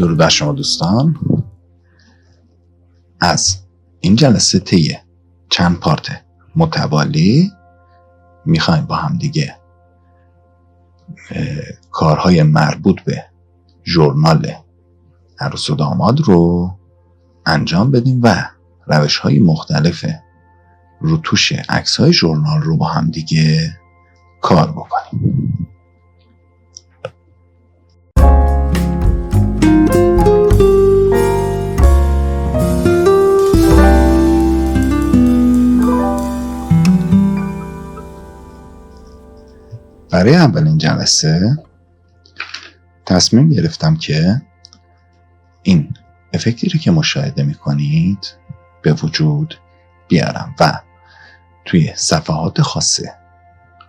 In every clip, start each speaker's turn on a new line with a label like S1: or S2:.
S1: درود بر شما دوستان. از این جلسه طی چند پارت متوالی میخوایم با هم دیگه کارهای مربوط به ژورنال عروس و داماد رو انجام بدیم و روش‌های مختلف روتوش عکس‌های ژورنال رو با هم دیگه کار بکنیم. برای اولین جلسه تصمیم گرفتم که این افکتی رو که مشاهده می‌کنید به وجود بیارم و توی صفحات خاص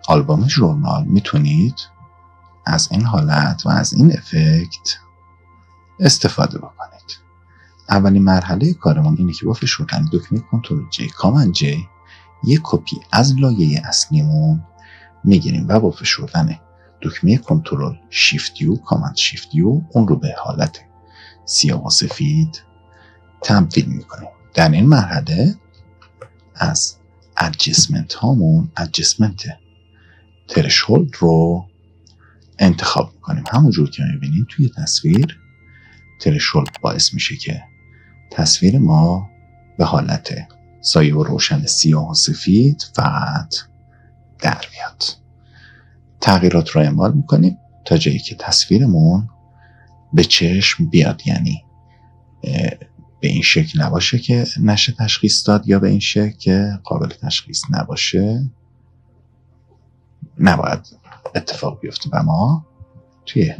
S1: آلبوم ژورنال میتونید از این حالت و از این افکت استفاده بکنید. اولین مرحله کارمون اینه که با فشردن دکمه کنترل جی کامند جی یک کپی از لایه اصلیمون میگیریم و با فشردن دکمه کنترل شیفت یو کامند شیفت یو اون رو به حالت سیاه و سفید تبدیل میکنیم. در این مرحله از ادجستمنت هامون ادجستمنت ترشولد رو انتخاب میکنیم. همونجور که میبینید توی تصویر ترشولد باعث میشه که تصویر ما به حالت سایه و روشن سیاه و سفید فقط در بیاد. تغییرات رو اعمال میکنیم تا جایی که تصویرمون به چشم بیاد، یعنی به این شکل نباشه که نشه تشخیص داد یا به این شکل که قابل تشخیص نباشه. نباید اتفاق بیفته و ما توی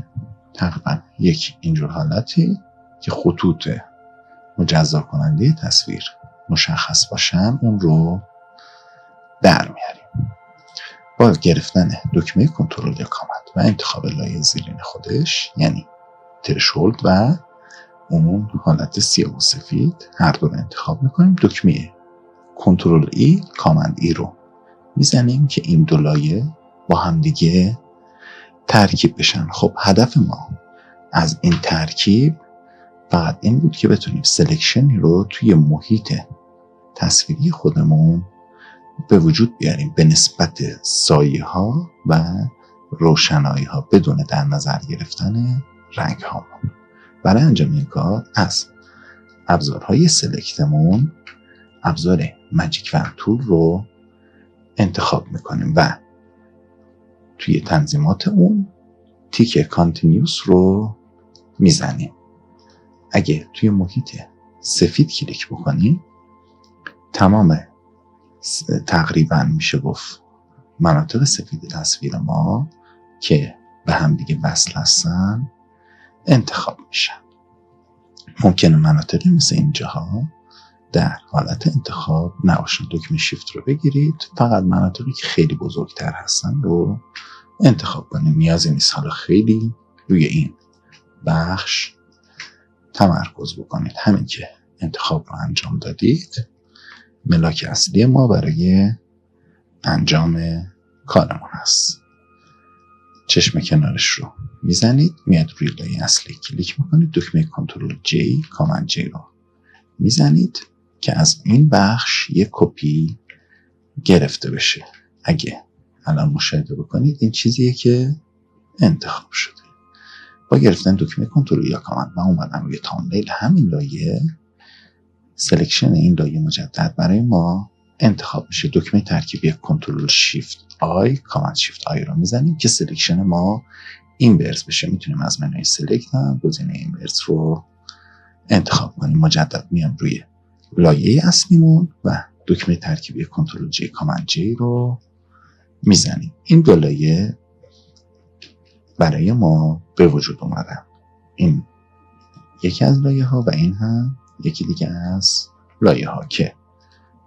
S1: تقریبا یک اینجور حالتی که خطوط مجزا کننده تصویر مشخص باشن اون رو در میاریم. با گرفتن دکمه کنترل یا کامند و انتخاب لایه زیرین خودش یعنی ترشولد و اون حالت سیاه و سفید هر دو رو انتخاب میکنیم. دکمه کنترل ای کامند ای رو میزنیم که این دو لایه با هم دیگه ترکیب بشن. خب هدف ما از این ترکیب فقط این بود که بتونیم سلکشنی رو توی محیط تصویری خودمون به وجود بیاریم به نسبت سایه ها و روشنایی ها بدون در نظر گرفتن رنگ هامون. برای انجام این کار از ابزارهای سلکتمون ابزار ماجیک وند تول رو انتخاب میکنیم و توی تنظیمات اون تیک کانتینیوس رو میزنیم. اگه توی محیط سفید کلیک بکنیم تمام تقریبا میشه گفت مناطق سفید تصویر ما که به هم دیگه وصل هستن انتخاب میشن. ممکنه مناطقی مثل اینجاها در حالت انتخاب نباشن. دکمه شیفت رو بگیرید فقط مناطقی که خیلی بزرگتر هستن رو انتخاب کنید. نیازی نیست حالا خیلی روی این بخش تمرکز بکنید. همین که انتخاب رو انجام دادید ملاک اصلی ما برای انجام کارمون هست. چشم کنارش رو میزنید میاد روی لایه اصلی کلیک میکنید دکمه کنترل جی کامند جی رو میزنید که از این بخش یک کپی گرفته بشه. اگه الان مشاهده بکنید این چیزیه که انتخاب شده. با گرفتن دکمه کنترل یا کامند من اومدم روی تامنیل همین لایه سلکشن این لایه مجدد برای ما انتخاب میشه. دکمه ترکیبی کنترل شیفت آی کامند شیفت آی رو میزنیم که سلکشن ما اینورس بشه. میتونیم از منوی سلکت هم گزینه اینورس رو انتخاب کنیم. مجدد میام روی لایه اصلیمون و دکمه ترکیبی کنترل جی کامند جی رو میزنیم. این دو لایه برای ما به وجود اومدن. این یکی از لایه ها و این هم یکی دیگه از لایه ها که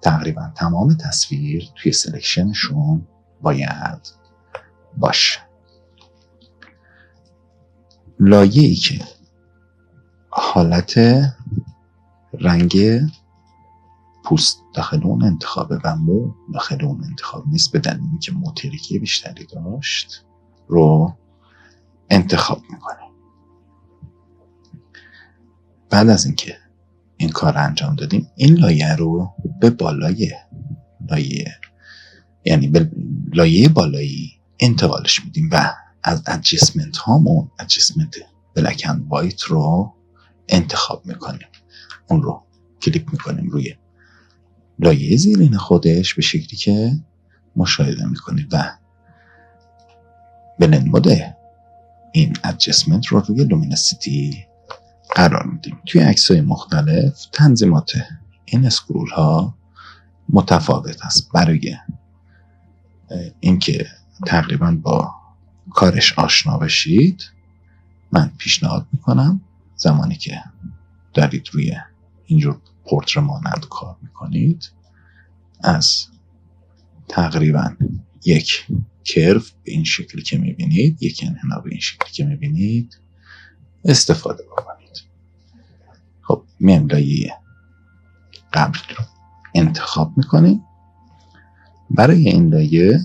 S1: تقریبا تمام تصویر توی سلکشنشون باید باشه. لایه ای که حالت رنگ پوست داخل اون انتخابه و مو داخل اون انتخاب نیست به دلیلی که موتوریکی بیشتری داشت رو انتخاب میکنه. بعد از اینکه این کار انجام دادیم، این لایه رو به بالای لایه، یعنی به لایه بالایی انتقالش میدیم و از ادجستمنت هامون ادجستمنت بلک اند وایت رو انتخاب میکنیم. اون رو کلیک میکنیم روی لایه زیرین خودش به شکلی که مشاهده میکنید و بلند مود این ادجستمنت رو روی لومینسیتی قرار میدیم. توی عکس‌های مختلف تنظیمات این اسکرول ها متفاوت است. برای اینکه تقریبا با کارش آشنا بشید، من پیشنهاد میکنم زمانی که دارید روی اینجور پورتر مانند کار میکنید، از تقریبا یک کرو به این شکلی که میبینید، یک انحنا به این شکلی که میبینید استفاده بکنید. خب میایم لایه قبل رو انتخاب میکنیم. برای این لایه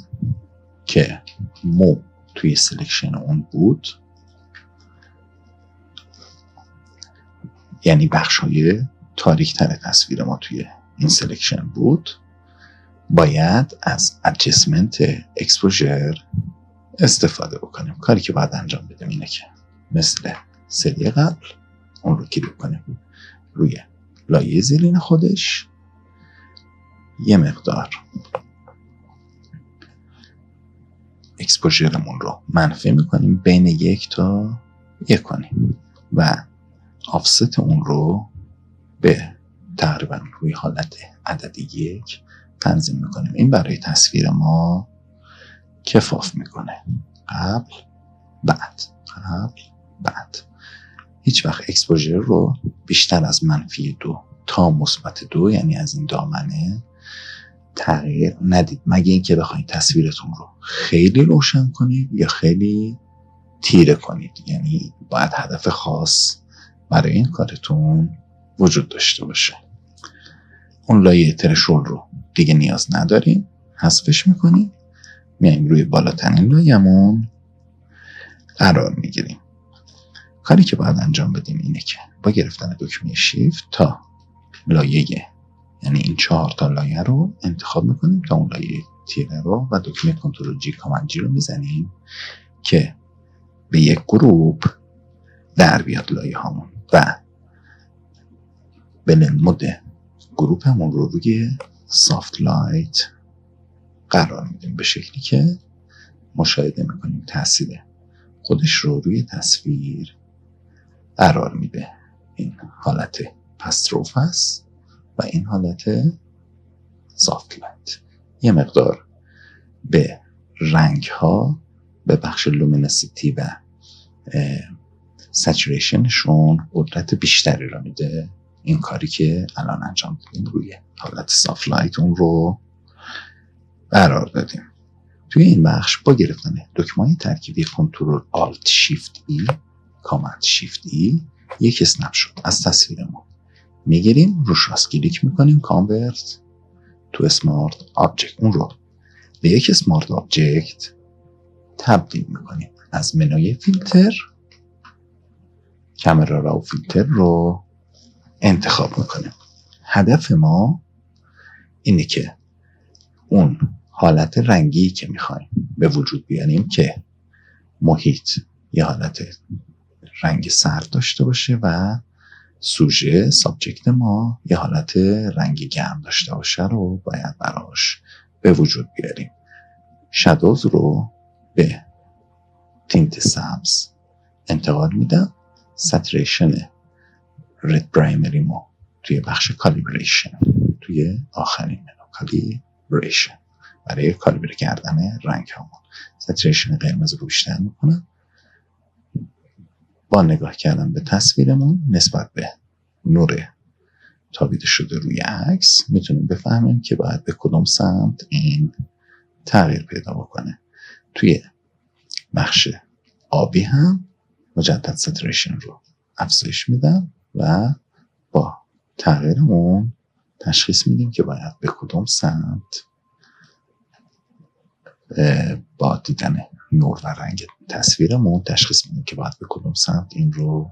S1: که مو توی سلکشن اون بود، یعنی بخش‌های تاریک‌تر تصویر ما توی این سلکشن بود، باید از ادجستمنت اکسپوژر استفاده بکنیم. کاری که باید انجام بدیم اینه که مثل سری قبل اون رو کلیک کنیم روی لایه زیرین خودش، یه مقدار اکسپوژرمون رو منفی میکنیم، بین 1 تا 1 کنیم و آفست اون رو به تقریبا روی حالت عدد 1 تنظیم میکنیم. این برای تصویر ما کفاف میکنه. قبل بعد هیچ وقت اکسپوژر رو بیشتر از -2 تا -2، یعنی از این دامنه، تغییر ندید، مگه اینکه بخواید تصویرتون رو خیلی روشن کنید یا خیلی تیره کنید. یعنی باید هدف خاص برای این کارتون وجود داشته باشه. اون لایه ترشول رو دیگه نیاز نداریم، حذفش میکنیم. میایم روی بالاترین لایه‌مون قرار میگیریم. کاری که باید انجام بدیم اینه که با گرفتن دکمه شیفت تا لایه، یعنی این 4 تا لایه رو انتخاب میکنیم تا اون لایه تیره رو، و دکمه کنترل جی کامند جی رو میزنیم که به یک گروپ در بیاد لایه هامون و بلند مود گروپ همون رو روی سافت لایت قرار میدیم به شکلی که مشاهده میکنیم تاثیر خودش رو روی تصویر قرار میده. این حالت پستروف هست و این حالت سافت لایت. یه مقدار به رنگ ها، به بخش لومینسیتی و سچوریشنشون قدرت بیشتری رو میده. این کاری که الان انجام دادیم روی حالت سافت لایت اون رو قرار دادیم. توی این بخش با گرفتن دکمه ترکیبی کنترل آلت شیفت ای، کامند شیفت ای، یک اسنپ شات از تصویرمون میگیریم، روش راست کلیک میکنیم، کانورت تو اسمارت آبجکت، اون رو به یک اسمارت آبجکت تبدیل میکنیم. از منوی فیلتر کامرا راو فیلتر رو انتخاب میکنیم. هدف ما اینه که اون حالت رنگی که میخوایم به وجود بیاریم که محیط یه حالت رنگ سرد داشته باشه و سوژه سابجکت ما یه حالت رنگ گرم داشته باشه رو باید براش به وجود بیاریم. شادوز رو به تینت سبز انتقال میدم. ساتوریشن رد پرایمری ما توی بخش کالیبریشن، توی آخرین منو کالیبریشن، برای کالیبر کردن رنگ همون ساتوریشن قرمز رو بیشتر میکنم. با نگاه کردن به تصویرمون نسبت به نور تابیده شده روی عکس میتونیم بفهمیم که باید به کدوم سمت این تغییر پیدا بکنه. توی بخش آبی هم مجدد ساتوریشن رو افزایش میدم و با تغییرمون تشخیص میدیم که باید به کدوم سمت با دیدن نور و رنگ تصویرمون تشخیص میدیم که باید به کدوم سمت این رو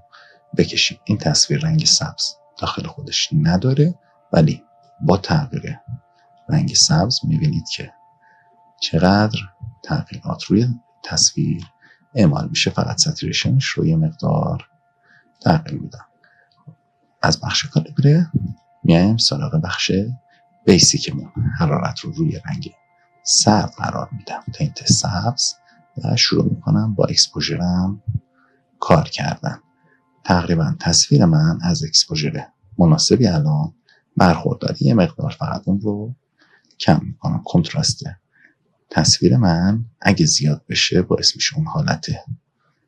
S1: بکشیم. این تصویر رنگ سبز داخل خودش نداره، ولی با تغییر رنگ سبز میبینید که چقدر تغییرات روی تصویر اعمال میشه. فقط ساتوریشنش رو یه مقدار تغییر میدم. از بخش کالیبره میایم سراغ بخش بیسیکمون. حرارت رو روی رنگ سرد قرار میدم، تینت سبز، و شروع میکنم با اکسپوژرم کار کردن. تقریبا تصویر من از اکسپوژر مناسبی الان برخورداری. یه مقدار فقط اون رو کم میکنم. کنتراست تصویر من اگه زیاد بشه باعث میشه اون حالت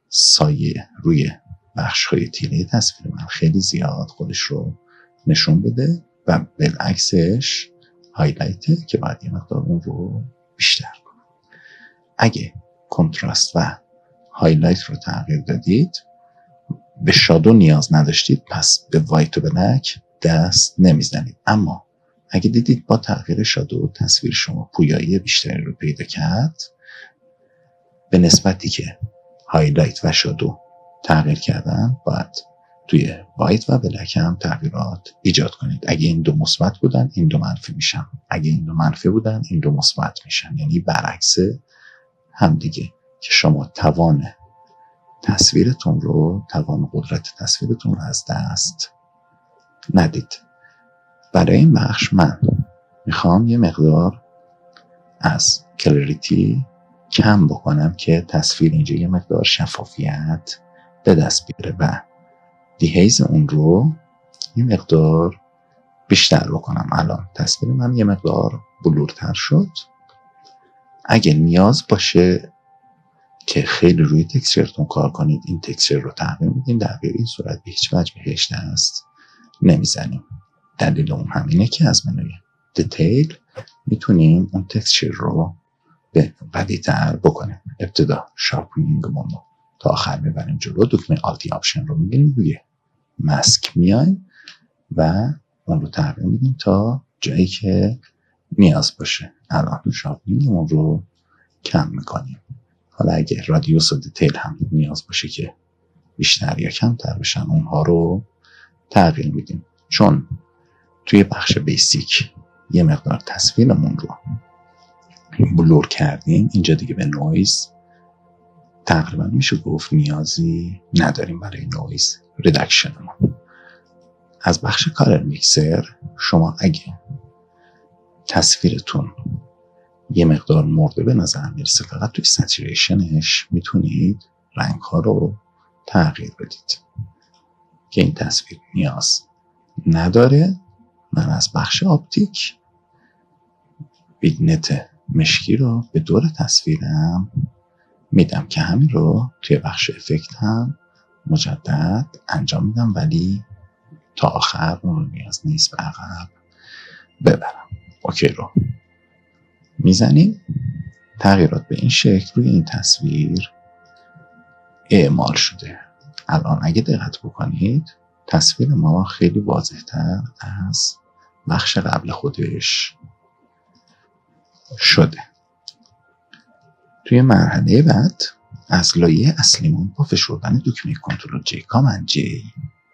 S1: سایه روی بخش‌های تیره تصویر من خیلی زیاد خودش رو نشون بده و بالعکسش هایلایته که باید یه مقدار اون رو بیشتر کنم. اگه کنتراست و هایلایت رو تغییر دادید، به شادو نیاز نداشتید، پس به وایت و بلک دست نمیزنید. اما اگه دیدید با تغییر شادو تصویر شما پویایی بیشتری رو پیدا کرد، به نسبتی که هایلایت و شادو تغییر کردن، باید توی وایت و بلک هم تغییرات ایجاد کنید. اگه این دو مثبت بودن این دو منفی میشن، اگه این دو منفی بودن این دو مثبت میشن، یعنی برعکس هم دیگه، که شما توان تصویرتون رو، توان قدرت تصویرتون رو از دست ندید. برای این بخش من میخوام یه مقدار از کلاریتی کم بکنم که تصویر اینجا یه مقدار شفافیت به دست بیاره و دیهیز اون رو یه مقدار بیشتر بکنم. الان تصویر من یه مقدار بلورتر شد. اگه نیاز باشه که خیلی روی تکسچرتون کار کنید، این تکسچر رو تغییر میدین. در غیر این صورت به هیچ وجه بهش دست نمیزنیم. دلیل اون همینه که از منوی دیتیل میتونیم اون تکسچر رو به قوی‌تر بکنیم. ابتدا شارپنینگمون رو تا آخر میبریم جلو، دکمه آلتی آپشن رو میگیریم، روی ماسک میایم و اون رو تغییر میدیم تا جایی که نیاز باشه. الان شارپنینگمون رو کم میکنیم. حالا اگه رادیوس و دیتیل هم نیاز باشه که بیشتر یا کمتر بشن، اونها رو تغییر میدیم. چون توی بخش بیسیک یه مقدار تصویرمون رو بلور کردیم، اینجا دیگه به نویز تقریبا میشه گفت نیازی نداریم برای نویز ریدکشنمون. از بخش کالر میکسر شما اگه تصویرتون یه مقدار مرده به نظر میرسه، فقط توی ساتوریشنش میتونید رنگ ها رو تغییر بدید که این تصویر نیاز نداره. من از بخش آپتیک بیگنت مشکی رو به دور تصویرم میدم که همین رو توی بخش افکت هم مجدد انجام میدم، ولی تا آخر اون رو نیاز نیست به عقب ببرم. اوکی رو میزنیم. تغییرات به این شکل روی این تصویر اعمال شده. الان اگه دقت بکنید تصویر ما خیلی واضح‌تر از بخش قبل خودش شده. توی مرحله بعد از لایه اصلیمون با فشردن دکمه کنترل جی کامند جی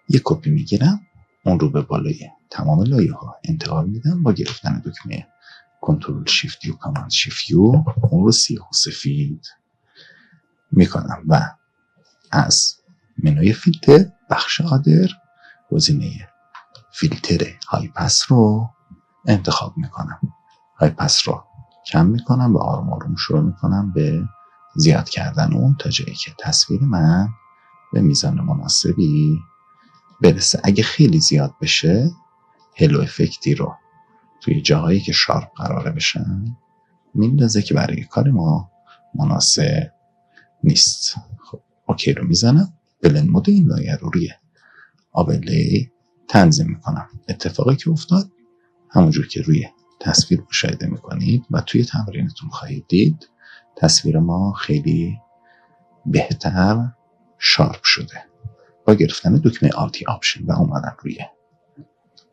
S1: یک کپی میگیرم، اون رو به بالای تمام لایه ها انتقال میدم. با گرفتن دکمه کنترل شیفت یو کامند شیفت یو اون رو سیاه و سفید میکنم و از منوی فیلتر بخش آدر گزینه فیلتر های پس رو انتخاب میکنم. های پس رو کم میکنم و آروم آروم شروع میکنم به زیاد کردن اون تا جایی که تصویر من به میزان مناسبی برسه. اگه خیلی زیاد بشه هلو افکتی رو توی جاهایی که شارپ قراره بشن میندازه که برای کار ما مناسب نیست. خب اوکی رو میزنم. بلند مود این لایه رو روی آبلی تنظیم میکنم. اتفاقی که افتاد همونجور که روی تصویر مشاهده میکنید و توی تمرینتون خواهید دید، تصویر ما خیلی بهتر شارپ شده. با گرفتن دکمه آلتی آپشن و اومدن روی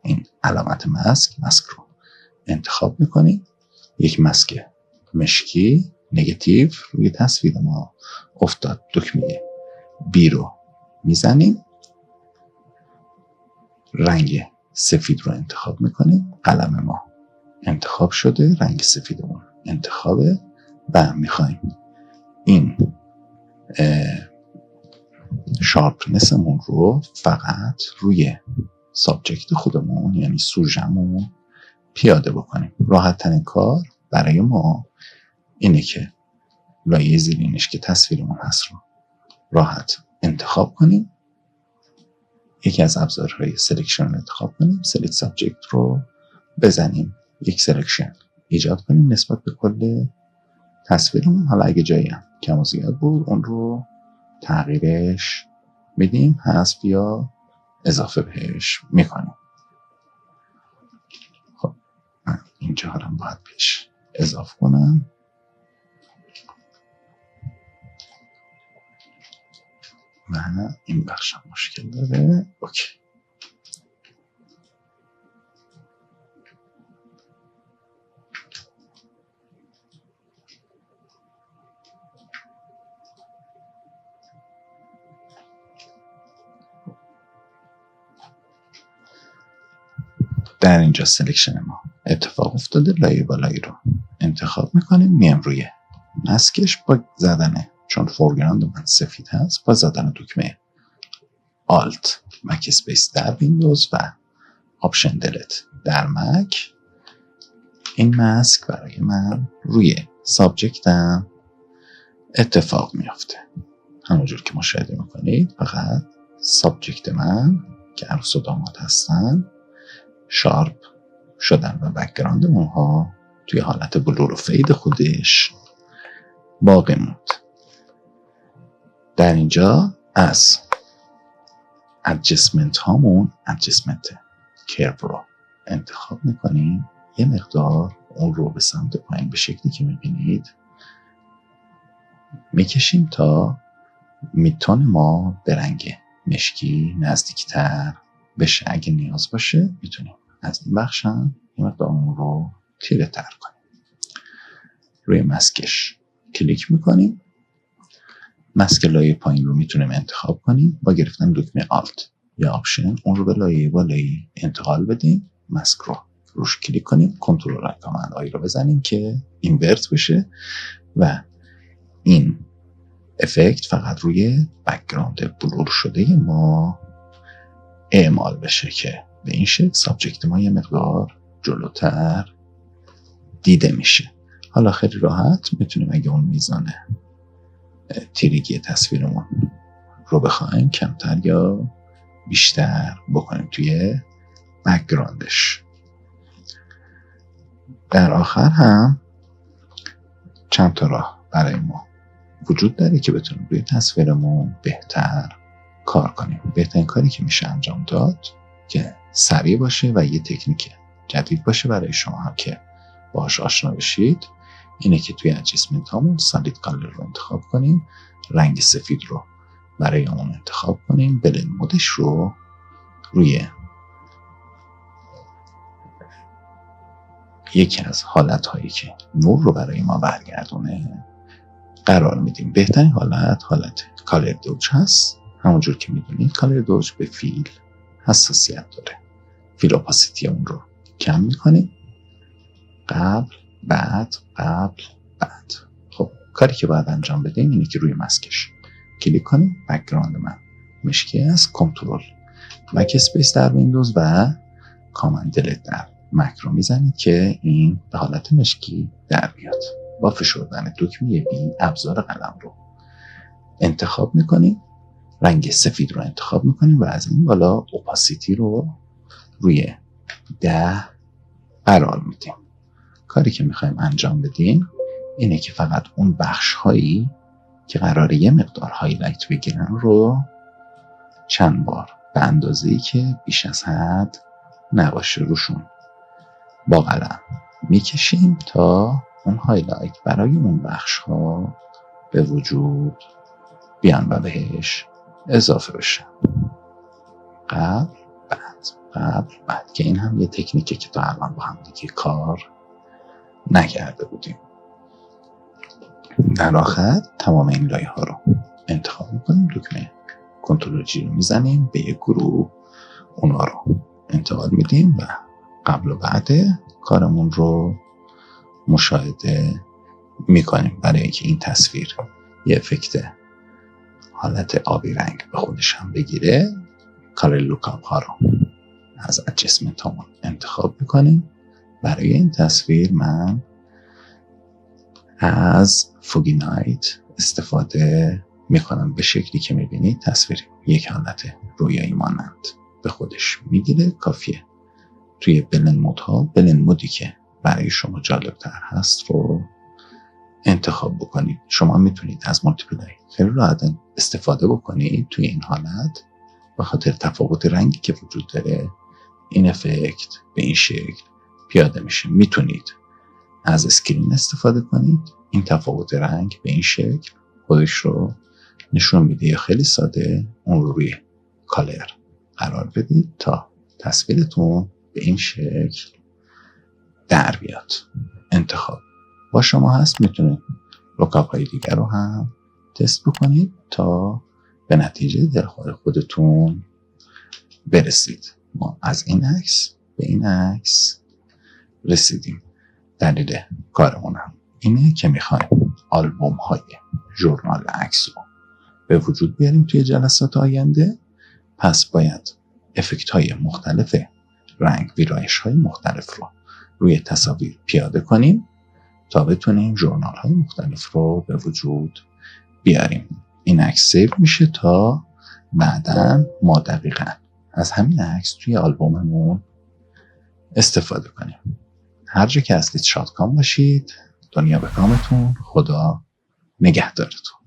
S1: این علامت ماسک رو انتخاب میکنید. یک ماسک مشکی نگاتیو روی تصویر ما افتاد. دکمه بی رو میزنیم رنگ سفید رو انتخاب میکنیم. قلم ما انتخاب شده، رنگ سفیدمون انتخابه و میخوایم این شارپنسمون رو فقط روی سابجکت خودمون یعنی سوژمون پیاده بکنیم. راحت ترین کار برای ما اینه که لایه زیرینش که تصویرمون هست رو راحت انتخاب کنیم. یکی از ابزارهای سلکشن رو انتخاب کنیم، سلکت سابجکت رو بزنیم، یک سلکشن ایجاد کنیم نسبت به کل تصویرمون. حالا اگه جایی هم کم و زیاد بود اون رو تغییرش میدیم، حذف یا اضافه بهش میکنیم. خب من اینجا هم باید بهش اضافه کنم. و این بخش هم مشکل داره. اوکی. در اینجا سلکشن ما اتفاق افتاده، لایه با لایه رو انتخاب میکنیم، میام روی مسکش با زدن، چون فورگراند من سفید هست، با زدن دکمه آلت مک اسپیس در ویندوز و آپشن دلت در مک، این ماسک برای من روی سابجکتم اتفاق میافته. همونجور که مشاهده میکنید فقط سابجکت من که عروس و داماد هستن شارپ شدن و بک‌گراند اونها توی حالت بلور و فید خودش باقی موند. در اینجا از ادجستمنت هامون ادجستمنت کرو رو انتخاب میکنیم، یه مقدار اون رو به سمت پایین به شکلی که میبینید میکشیم تا میتون ما به رنگ مشکی نزدیکتر بشه. اگه نیاز باشه میتونیم از این بخش هم یه مقدار اون رو تیره تر کنیم. روی مسکش کلیک میکنیم، مسک لایه پایین رو میتونیم انتخاب کنیم با گرفتن دکمه آلت یا آپشن اون رو به لایه بالایی انتقال بدیم. مسک رو روش کلیک کنیم، کنترل کامند آی رو بزنیم که اینورت بشه و این افکت فقط روی بک‌گراند بلور شده ما اعمال بشه که به این شکل سابجکت ما یه مقدار جلوتر دیده میشه. حالا خیلی راحت میتونیم اگه اون میزان تیرگی تصویرمون رو بخوایم کمتر یا بیشتر بکنیم توی بک‌گراندش. در آخر هم چند تا راه برای ما وجود داره که بتونیم روی تصویرمون بهتر کار کنیم. بهترین کاری که میشه انجام داد که سریع باشه و یه تکنیک جدید باشه برای شما هم که باهاش آشنا بشید اینه که توی ادجستمنت هامون سالید کالر رو انتخاب کنیم، رنگ سفید رو برای اون انتخاب کنیم، بلند مودش رو روی یکی از حالت هایی که نور رو برای ما برگردونه قرار میدیم. بهترین حالت کالر دوج هست. همونجور که میدونید کالر دوج به فیل حساسیت داره. فیل اپاسیتی اون رو کم میکنیم، قبل بعد. خب کاری که باید انجام بدیم اینه که روی مسکش کلیک کنیم، بک‌گراند من مشکی است، کنترل مک اسپیس در ویندوز و کامند دلت در مک رو میزنید که این به حالت مشکی در بیاد. با فشردن دکمه بی ابزار قلم رو انتخاب میکنیم، رنگ سفید رو انتخاب میکنیم و از این بالا اپاسیتی رو روی 10 قرار میدیم. کاری که میخوایم انجام بدیم اینه که فقط اون بخش هایی که قراره یه مقدار هایلایت بگیرن رو چند بار به اندازه‌ای که بیش از حد نباشه روشون با قلم میکشیم تا اون هایلایت برای اون بخش ها به وجود بیان و بهش اضافه بشه. قبل بعد که این هم یه تکنیکه که تا الان با هم دیگه کار نکرده بودیم. در آخر تمام این لایه ها رو انتخاب میکنیم، دکمه کنترل جی رو میزنیم، به یک گروه اونا رو انتقال میدیم و قبل و بعد کارمون رو مشاهده میکنیم برای اینکه این تصویر یه افکت حالت آبی رنگ به خودش هم بگیره. کار لوکاپ ها رو از ادجستمنت هامون انتخاب میکنیم. برای این تصویر من از فوگی نایت استفاده میکنم. به شکلی که میبینید تصویر یک حالت رویایی مانند به خودش میگیره. کافیه توی بلند مود ها بلند مودی که برای شما جالبتر هست رو انتخاب بکنید. شما میتونید از مولتیپلای خیلی راحت استفاده بکنید توی این حالت. به خاطر تفاوت رنگی که وجود داره این افکت به این شکل پیاده میشه. میتونید از اسکرین استفاده کنید. این تفاوت رنگ به این شکل خودش رو نشون میده، یا خیلی ساده اون رو روی کالر قرار بدید تا تصویرتون به این شکل در بیاد. انتخاب با شما هست. میتونید لوکاپ های دیگر رو هم تست بکنید تا به نتیجه دلخواه خودتون برسید. ما از این عکس به این عکس رسیدیم. دلیل کارمون هم اینه که میخوایم آلبوم های ژورنال عکس رو به وجود بیاریم توی جلسات آینده. پس باید افکت های مختلف رنگ، ویرایش های مختلف رو روی تصاویر پیاده کنیم تا بتونیم ژورنال های مختلف رو به وجود بیاریم. این عکس سیو میشه تا بعداً ما دقیقاً از همین عکس توی آلبوممون استفاده کنیم. هر جا که هستید شادکام باشید. دنیا به کامتون. خدا نگهدارتون.